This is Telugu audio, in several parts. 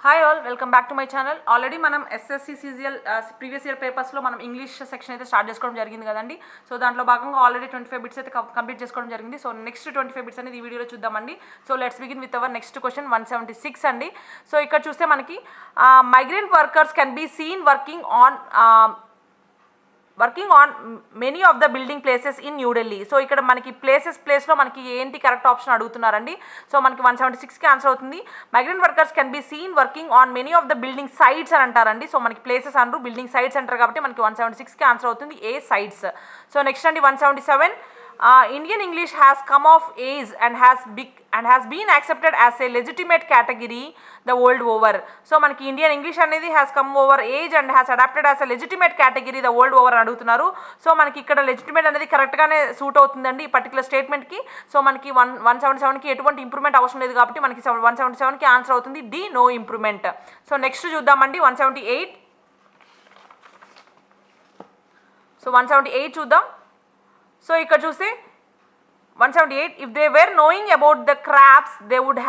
Hi all, welcome back to my channel. Already మనం ఎస్ఎస్సి సీజీఎల్ ప్రీవియస్ ఇయర్ పేపర్స్లో మనం ఇంగ్లీష్ సెక్షన్ అయితే స్టార్ట్ చేసుకోవడం జరిగింది కదండి. సో దాంట్లో భాగంగా ఆల్రెడీ 25 బిట్స్ అయితే కంప్లీట్ చేసుకోవడం జరిగింది. సో నెక్స్ట్ 25 బిట్స్ అనేది ఈ వీడియోలో చూద్దామండి. So let's begin with our next question 176 అండి. సో ఇక్కడ చూస్తే మనకి migrant workers can be seen working on many of the building places in New Delhi. So ఇక్కడ మనకి ప్లేస్లో మనకి ఏంటి కరెక్ట్ ఆప్షన్ అడుగుతున్నారండి. సో మనకి 176కి ఆన్సర్ అవుతుంది. Migrant workers can be seen working on many of the building sites అని అంటారండి. సో మనకి ప్లేసెస్ అనరు, బిల్డింగ్ సైట్స్ అంటారు కాబట్టి మనకి 176కి ఆన్సర్ అవుతుంది ఏ సైట్స్. సో నెక్స్ట్ అండి 177. Indian English has come of age and has been accepted as a legitimate category the world over. So మనకి ఇండియన్ ఇంగ్లీష్ అనేది has come over age and has adapted as a legitimate category the world over అని అడుగుతున్నారు. సో మనకి ఇక్కడ లెజిటిమేట్ అనేది కరెక్ట్గానే సూట్ అవుతుందండి ఈ పర్టికులర్ స్టేట్మెంట్కి. సో మనకి 177కి ఎటువంటి ఇంప్రూవ్మెంట్ అవసరం లేదు కాబట్టి మనకి 177కి ఆన్సర్ అవుతుంది D, no improvement. So next చూద్దామండి 178. సో 178 చూద్దాం. సో ఇక్కడ చూస్తే 178, if they were knowing about the crabs they would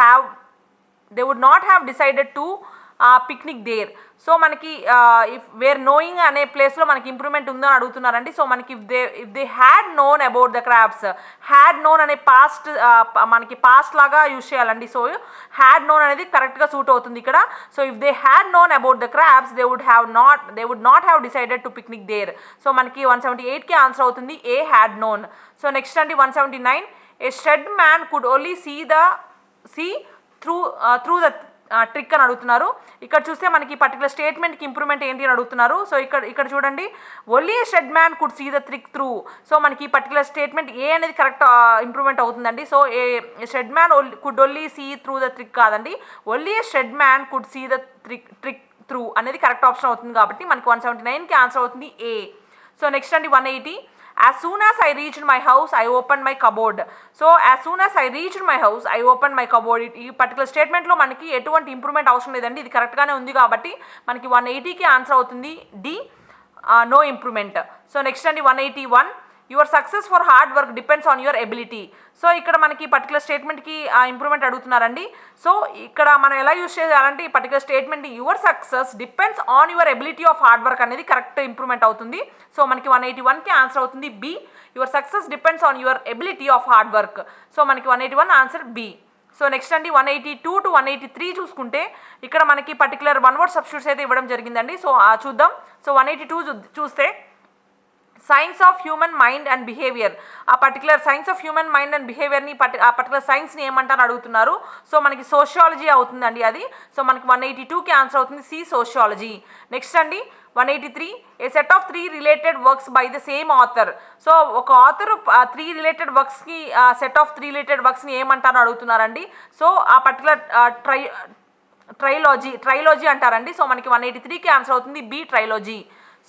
not have decided to picnic there. So మనకి ఇఫ్ వేర్ నోయింగ్ అనే ప్లేస్లో మనకి ఇంప్రూవ్మెంట్ ఉందని అడుగుతున్నారండి. సో మనకి if they had known about the crabs, had known అనే పాస్ట్ మనకి పాస్ట్ లాగా యూజ్ చేయాలండి. సో హ్యాడ్ నోన్ అనేది కరెక్ట్గా సూట్ అవుతుంది ఇక్కడ. So if they had known about the crabs they would not have decided to picnic there. So మనకి 178కి ఆన్సర్ అవుతుంది A, had known. So next అండి 179. ఏ shed man could only see through the trick అని అడుగుతున్నారు. ఇక్కడ చూస్తే మనకి పర్టికులర్ స్టేట్మెంట్కి ఇంప్రూవ్మెంట్ ఏంటి అని అడుగుతున్నారు. సో ఇక్కడ చూడండి, only shed man could see the trick through. So మనకి పర్టికులర్ స్టేట్మెంట్ ఏ అనేది కరెక్ట్ ఇంప్రూవ్మెంట్ అవుతుందండి. So A shed man could only see through the trick కాదండి, only shed man could see the trick through అనేది కరెక్ట్ ఆప్షన్ అవుతుంది కాబట్టి మనకి 179కి ఆన్సర్ అవుతుంది ఏ. సో నెక్స్ట్ అండి 180. As soon as I reached my house, I opened my cupboard. So as soon as I reached my house, I opened my cupboard. ఈ పర్టికులర్ స్టేట్మెంట్లో మనకి ఎటువంటి ఇంప్రూవ్మెంట్ అవసరం లేదండి, ఇది కరెక్ట్గానే ఉంది కాబట్టి మనకి 180కి ఆన్సర్ అవుతుంది D, no improvement. So next అండి 181. Your success for hard work depends on your ability. So ఇక్కడ మనకి పర్టికులర్ స్టేట్మెంట్కి ఇంప్రూవ్మెంట్ అడుగుతున్నారండి. సో ఇక్కడ మనం ఎలా యూజ్ చేయాలంటే ఈ particular statement your success depends on your ability of hard work అనేది కరెక్ట్ ఇంప్రూవ్మెంట్ అవుతుంది. సో మనకి 181కి ఆన్సర్ అవుతుంది B, your success depends on your ability of hard work. So మనకి 181 ఆన్సర్ బి. సో నెక్స్ట్ అండి 182 to 183 చూసుకుంటే ఇక్కడ మనకి పర్టికులర్ వన్ వర్డ్ సబ్స్టిట్యూట్స్ అయితే ఇవ్వడం జరిగిందండి. సో చూద్దాం. సో 182 చూస్తే science of human mind and behaviour, ఆ particular science of human mind and బిహేవియర్ని ఆ పర్టికులర్ సైన్స్ని ఏమంటారు అడుగుతున్నారు. సో మనకి సోషియాలజీ అవుతుందండి అది. సో మనకి 182కి ఆన్సర్ అవుతుంది సి, సోషియాలజీ. నెక్స్ట్ అండి 183. A set of 3 related works by the same author. So ఒక ఆథర్ 3 రిలేటెడ్ వర్క్స్కి సెట్ ఆఫ్ 3 రిలేటెడ్ వర్క్స్ని ఏమంటారు అడుగుతున్నారండి. సో ఆ పర్టికులర్ ట్రైలాజీ అంటారండి. సో మనకి 183కి ఆన్సర్ అవుతుంది బి, ట్రైలాజీ.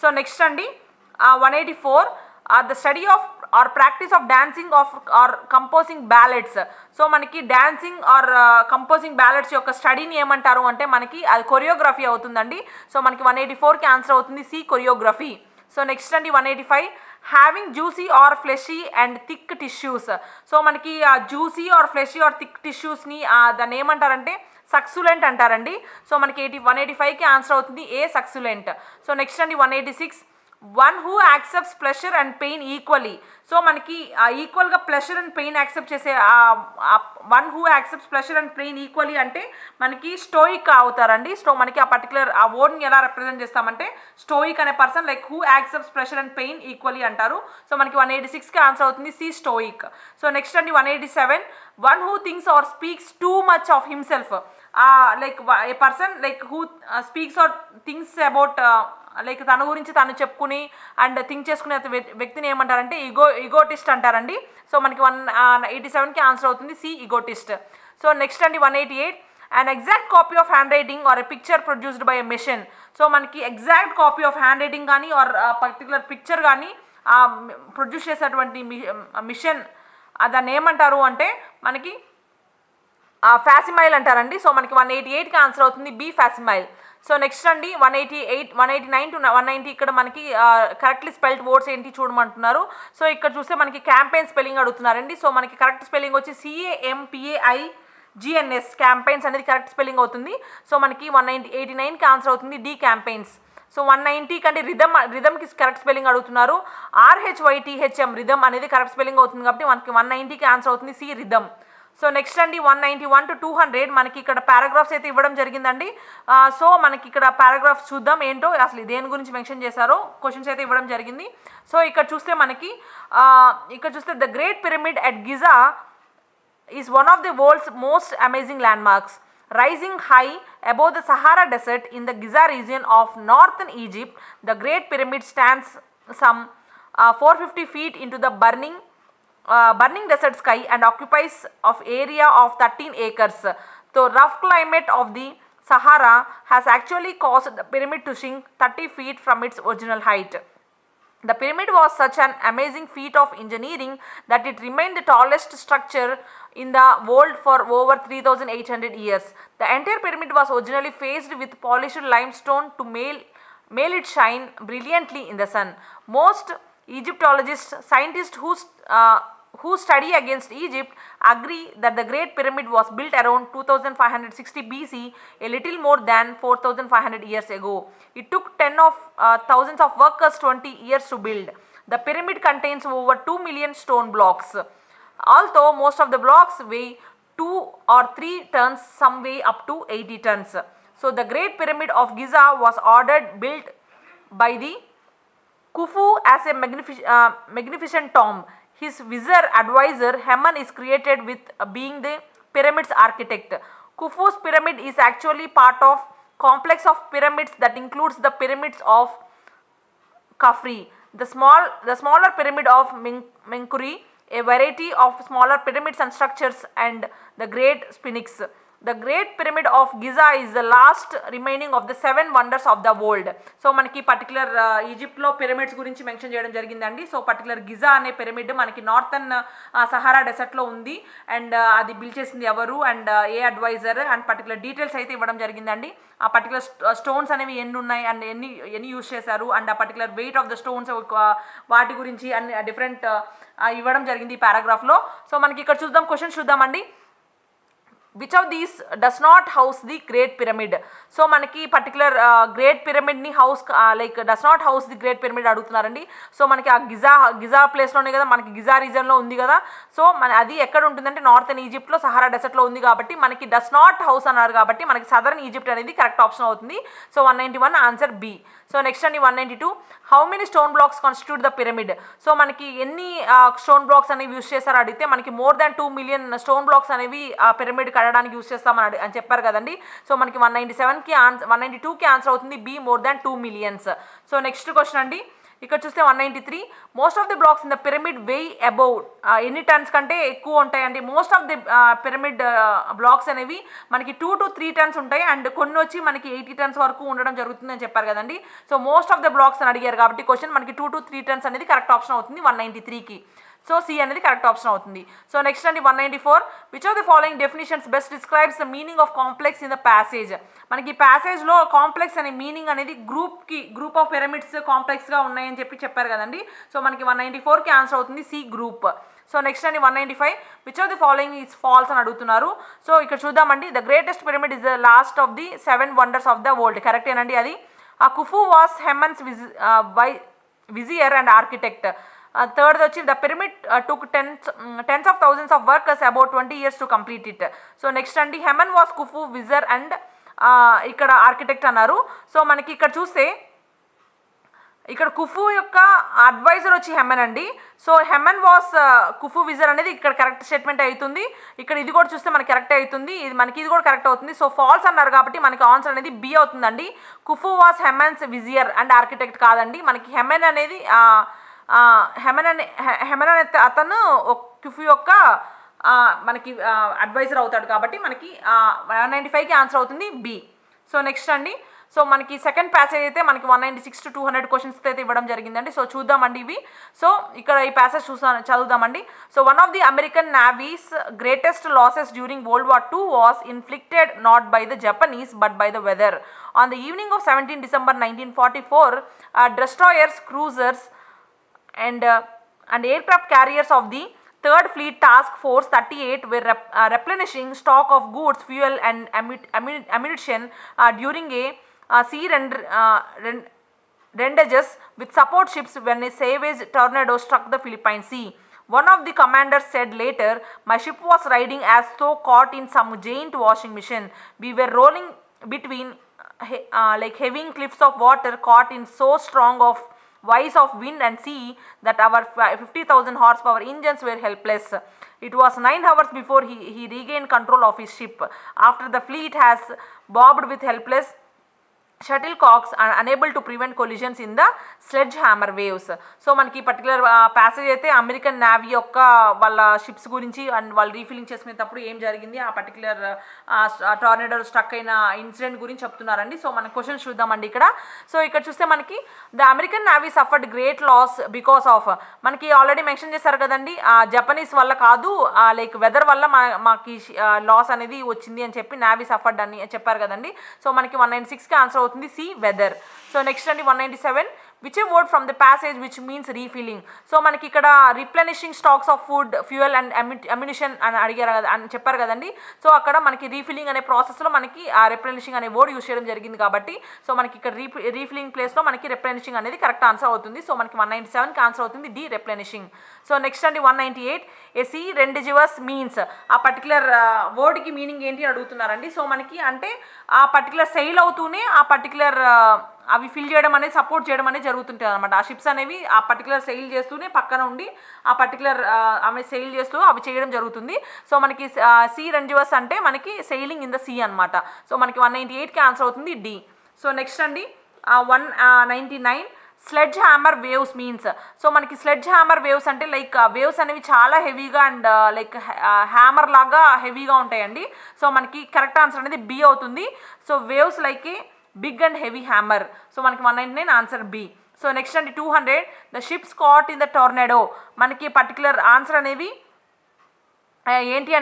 సో నెక్స్ట్ అండి 184. The study of or practice of dancing or composing ballets. So మనకి డాన్సింగ్ ఆర్ కంపోజింగ్ బ్యాలెట్స్ యొక్క స్టడీని ఏమంటారు అంటే మనకి అది కొరియోగ్రఫీ అవుతుందండి. సో మనకి 184కి ఆన్సర్ అవుతుంది సి, కొరియోగ్రఫీ. సో నెక్స్ట్ అండి 185. Having juicy or fleshy and thick tissues. So మనకి juicy or fleshy or thick టిష్యూస్ని దాన్ని ఏమంటారంటే సక్సులెంట్ అంటారండి. సో మనకి 185కి ఆన్సర్ అవుతుంది ఏ, సక్సులెంట్. సో నెక్స్ట్ అండి 186. One who accepts pleasure and pain equally. So మనకి ఈక్వల్గా ప్లెషర్ అండ్ పెయిన్ యాక్సెప్ట్ చేసే one who accepts pleasure and pain equally అంటే మనకి స్టోయిక్ అవుతారండి. సో మనకి ఆ పర్టికులర్ ఆ వర్డ్ని ఎలా రిప్రజెంట్ చేస్తామంటే స్టోయిక్ అనే person like who accepts pleasure and pain equally అంటారు. సో మనకి 186కి ఆన్సర్ అవుతుంది సి, స్టోయిక్. సో నెక్స్ట్ అండి 187. One who thinks or speaks too much of himself. Like a person like who speaks or things about like తన గురించి తను చెప్పుకుని అండ్ థింక్ చేసుకునే వ్యక్తిని ఏమంటారంటే ఈగోటిస్ట్ అంటారండి. సో మనకి 187కి ఆన్సర్ అవుతుంది సి, ఈగోటిస్ట్. సో నెక్స్ట్ అండి 188. an exact copy of handwriting or a picture produced by a machine. So మనకి exact copy of hand writing కానీ ఆర్ పర్టికులర్ పిక్చర్ కానీ ప్రొడ్యూస్ చేసేటువంటి మిషన్ దాన్ని ఏమంటారు అంటే మనకి ఫ్యాసిమైల్ అంటారండి. సో మనకి 188కి ఆన్సర్ అవుతుంది బి, ఫ్యాసిమైల్. సో నెక్స్ట్ అండి 188, 189 to 190 ఇక్కడ మనకి కరెక్ట్లీ స్పెల్డ్ వర్డ్స్ ఏంటి చూడమంటున్నారు. సో ఇక్కడ చూస్తే మనకి క్యాంపెయిన్ స్పెల్లింగ్ అడుగుతున్నారండి. సో మనకి కరెక్ట్ స్పెల్లింగ్ వచ్చి CAMPAIGN GNS క్యాంపెయిన్స్ అనేది కరెక్ట్ స్పెల్లింగ్ అవుతుంది. సో మనకి 189కి ఆన్సర్ అవుతుంది డి క్యాంపెయిన్స్. సో 190 కంటే రిథమ్కి కరెక్ట్ స్పెల్లింగ్ అడుగుతున్నారు. RHYTHM రిథమ్ అనేది కరెక్ట్ స్పెల్లింగ్ అవుతుంది కాబట్టి మనకి 190కి ఆన్సర్ అవుతుంది సి రిథమ్. సో నెక్స్ట్ అండి 191 to 200 మనకి ఇక్కడ పారాగ్రాఫ్స్ అయితే ఇవ్వడం జరిగిందండి. సో మనకి ఇక్కడ పారాగ్రాఫ్స్ చూద్దాం ఏంటో అసలు దేని గురించి మెన్షన్ చేశారో క్వశ్చన్స్ అయితే ఇవ్వడం జరిగింది. సో ఇక్కడ చూస్తే మనకి the great pyramid at Giza is one of the world's most amazing landmarks. Rising high above the Sahara Desert in the Giza region of northern Egypt, the Great Pyramid stands some 450 feet into the burning desert sky and occupies of area of 13 acres. The rough climate of the Sahara has actually caused the pyramid to sink 30 feet from its original height. The pyramid was such an amazing feat of engineering that it remained the tallest structure in the world for over 3,800 years. The entire pyramid was originally faced with polished limestone to make it shine brilliantly in the sun. Most Egyptologists, scientists who study against Egypt agree that the Great Pyramid was built around 2560 BC, a little more than 4500 years ago. It took thousands of workers 20 years to build. The pyramid contains over 2 million stone blocks. Although most of the blocks weigh 2 or 3 tons, some weigh up to 80 tons. So the Great Pyramid of Giza was built by the Khufu as a magnificent tomb. His vizier advisor Haman is credited with being the pyramid's architect. Khufu's pyramid is actually part of complex of pyramids that includes the pyramids of Khafre, the smaller pyramid of Menkaure, a variety of smaller pyramids and structures, and the Great Sphinx. The Great Pyramid of Giza is the last remaining of the 7 wonders of the world. So మనకి పర్టికులర్ ఈజిప్ట్లో పిరమిడ్స్ గురించి మెన్షన్ చేయడం జరిగిందండి. సో పర్టికులర్ గిజా అనే పిరమిడ్ మనకి నార్థన్ సహారా డెసర్ట్లో ఉంది. అండ్ అది బిల్డ్ చేసింది ఎవరు అండ్ ఏ అడ్వైజర్ అండ్ పర్టికులర్ డీటెయిల్స్ అయితే ఇవ్వడం జరిగిందండి. ఆ పర్టికులర్ స్టోన్స్ అనేవి ఎన్ని ఉన్నాయి అండ్ ఎన్ని యూజ్ చేశారు అండ్ ఆ particular weight of the stones వాటి గురించి అన్ని డిఫరెంట్ ఇవ్వడం జరిగింది ఈ పారాగ్రాఫ్లో. సో మనకి ఇక్కడ చూద్దాం క్వశ్చన్స్ చూద్దామండి. Which of these does not house the great pyramid? So మనకి పర్టికులర్ గ్రేట్ పిరమిడ్ని does not house the great pyramid అడుగుతున్నారండి. సో మనకి ఆ గిజా ప్లేస్లోనే కదా మనకి గిజా రీజన్లో ఉంది కదా. సో అది ఎక్కడ ఉంటుందంటే నార్థన్ ఈజిప్ట్లో సహారా డెసర్ట్లో ఉంది కాబట్టి మనకి డస్ నాట్ హౌస్ అన్నారు కాబట్టి మనకి సదర్న్ ఈజిప్ట్ అనేది కరెక్ట్ ఆప్షన్ అవుతుంది. So 191 answer B. So next అండి 192 how many stone blocks constitute the pyramid? So మనకి ఎన్ని స్టోన్ బ్లాక్స్ అనేవి యూస్ చేస్తారో అడిగితే మనకి more than 2 million stone blocks అనేవి ఆ పిరమిడ్ కట్టడానికి యూస్ చేస్తామని అని చెప్పారు కదండి. సో మనకి 192కి ఆన్సర్ అవుతుంది B, more than 2 millions. So next question అండి ఇక్కడ చూస్తే 193 most of the blocks in the pyramid weigh above ఎన్ని టన్స్ కంటే ఎక్కువ ఉంటాయండి. Most of the pyramid blocks అనేవి మనకి 2 to 3 టన్స్ ఉంటాయి అండ్ కొన్ని వచ్చి మనకి 80 టన్స్ వరకు ఉండడం జరుగుతుందని చెప్పారు కదండి. So most of the blocks అని అడిగారు కాబట్టి క్వశ్చన్ మనకి 2 to 3 టన్స్ అనేది కరెక్ట్ ఆప్షన్ అవుతుంది 193కి. సో సి అనేది కరెక్ట్ ఆప్షన్ అవుతుంది. సో నెక్స్ట్ అండి 194 which of the following definitions best describes the meaning of complex in the passage? మనకి ప్యాసేజ్లో కాంప్లెక్స్ అనే మీనింగ్ అనేది గ్రూప్ ఆఫ్ పిరమిడ్స్ కాంప్లెక్స్గా ఉన్నాయని చెప్పారు కదండి. సో మనకి 194కి ఆన్సర్ అవుతుంది సి గ్రూప్. సో నెక్స్ట్ అండి 195 which of the following is false అని అడుగుతున్నారు. సో ఇక్కడ చూద్దామండి the greatest pyramid is the last of the 7 wonders of the world. కరెక్టేనండి అది. Khufu was Hemon's vizier and architect. Third వచ్చి the pyramid took tens of thousands of workers about 20 years to complete it. So next అండి Hemon was Khufu vizier and ఇక్కడ ఆర్కిటెక్ట్ అన్నారు. సో మనకి ఇక్కడ చూస్తే ఇక్కడ కుఫు యొక్క అడ్వైజర్ వచ్చి హెమన్ అండి. సో హెమన్ వాస్ కుఫు విజర్ అనేది ఇక్కడ కరెక్ట్ స్టేట్మెంట్ అవుతుంది. ఇక్కడ ఇది కూడా చూస్తే మనకి కరెక్ట్ అవుతుంది, ఇది కూడా కరెక్ట్ అవుతుంది. సో ఫాల్స్ అన్నారు కాబట్టి మనకి ఆన్సర్ అనేది బి అవుతుందండి. Khufu was Hemon's vizier and architect కాదండి. మనకి హెమన్ అనేది హెమన్ అనే అతను కుఫు యొక్క మనకి అడ్వైజర్ అవుతాడు కాబట్టి మనకి 195కి ఆన్సర్ అవుతుంది బి. సో నెక్స్ట్ అండి సో మనకి సెకండ్ ప్యాసేజ్ అయితే మనకి 196 to 200 క్వశ్చన్స్ అయితే ఇవ్వడం జరిగిందండి. సో చూద్దామండి ఇవి. సో ఇక్కడ ఈ ప్యాసేజ్ చదువుదామండి. So one of the American navy's greatest losses during World War II was inflicted not by the Japanese but by the weather. On the evening of 17 December 1944 destroyers, cruisers and aircraft carriers of the Third Fleet Task Force 38 were replenishing stock of goods, fuel and ammunition during a sea rendages with support ships when a savage tornado struck the Philippine Sea. One of the commanders said later, "My ship was riding as though caught in some giant washing machine. We were rolling between like heaving cliffs of water, caught in so strong of vice of wind and sea that our 50,000 horsepower engines were helpless." It was 9 hours before he regained control of his ship. After the fleet has bobbed with helpless shuttlecocks are unable to prevent collisions in the sledgehammer waves. So మనకి పర్టికులర్ ప్యాసేజ్ అయితే అమెరికన్ నేవీ యొక్క వాళ్ళ షిప్స్ గురించి అండ్ వాళ్ళు రీఫిల్లింగ్ చేసుకునేటప్పుడు ఏం జరిగింది, ఆ పర్టికులర్ టార్నేడో స్ట్రక్ అయిన ఇన్సిడెంట్ గురించి చెప్తున్నారండి. సో మన క్వశ్చన్స్ చూద్దామండి ఇక్కడ. సో ఇక్కడ చూస్తే మనకి the American navy suffered great loss because of, మనకి ఆల్రెడీ మెన్షన్ చేశారు కదండి, జపనీస్ వల్ల కాదు, లైక్ వెదర్ వల్ల మాకు లాస్ అనేది వచ్చింది అని చెప్పి నేవీ సఫర్డ్ అని చెప్పారు కదండి. సో మనకి 196కి ఆన్సర్ అవుతుంది సి వెదర్. సో నెక్స్ట్ అండి 197, which A word from the passage which means refilling. So మనకి ఇక్కడ replenishing stocks of food, fuel and ammunition అని అడిగారు అని చెప్పారు కదండి. సో అక్కడ మనకి రీఫిల్లింగ్ అనే ప్రాసెస్లో మనకి ఆ రిప్లెనిషింగ్ అనే వర్డ్ యూస్ చేయడం జరిగింది కాబట్టి సో మనకి ఇక్కడ రీఫిల్లింగ్ ప్లేస్లో మనకి రిప్లెనిషింగ్ అనేది కరెక్ట్ ఆన్సర్ అవుతుంది. సో మనకి 197కి ఆన్సర్ అవుతుంది డి రిప్లెనిషింగ్. సో నెక్స్ట్ అండి 198, ఏ సీ రెండిజివస్ మీన్స్, ఆ పర్టికులర్ వర్డ్కి మీనింగ్ ఏంటి అని అడుగుతున్నారండి. సో మనకి అంటే ఆ పర్టికులర్ సెయిల్ అవుతూనే ఆ పర్టికులర్ అవి ఫిల్ చేయడం అనేది సపోర్ట్ చేయడం అనేది జరుగుతుంటుంది అనమాట. ఆ షిప్స్ అనేవి ఆ పర్టికులర్ సెయిల్ చేస్తూనే పక్కన ఉండి ఆ పర్టికులర్ ఆమె సెయిల్ చేస్తూ అవి చేయడం జరుగుతుంది. సో మనకి సీ రెంజివస్ అంటే మనకి సెయిలింగ్ ఇన్ ద సీ అనమాట. సో మనకి 198కి ఆన్సర్ అవుతుంది డి. సో నెక్స్ట్ అండి 199, sledge hammer waves means. So మనకి స్లెడ్జ్ హ్యామర్ వేవ్స్ అంటే లైక్ వేవ్స్ అనేవి చాలా హెవీగా అండ్ లైక్ హ్యామర్ లాగా హెవీగా ఉంటాయండి. సో మనకి కరెక్ట్ ఆన్సర్ అనేది బి అవుతుంది. So waves like a big and heavy hammer. So మనకి 199 ఆన్సర్ బి. సో నెక్స్ట్ అండి 200, the ships caught in the tornado. మనకి పర్టికులర్ ఆన్సర్ అనేవి ఏంటి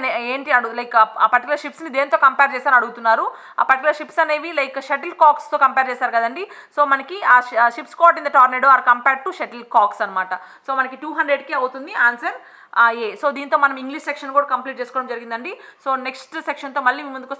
లైక్ ఆ పర్టికులర్ షిప్స్ని దేంతో కంపేర్ చేస్తారని అడుగుతున్నారు. ఆ పర్టికులర్ షిప్స్ అనేవి లైక్ షటిల్ కాక్స్తో కంపేర్ చేస్తారు కదండి. సో మనకి ఆ ships caught in the tornado are compared to shuttle cocks అనమాట. సో మనకి 200కి అవుతుంది ఆన్సర్ ఏ. సో దీంతో మనం ఇంగ్లీష్ సెక్షన్ కూడా కంప్లీట్ చేసుకోవడం జరిగిందండి. సో నెక్స్ట్ సెక్షన్తో మళ్ళీ మీ ముందుకు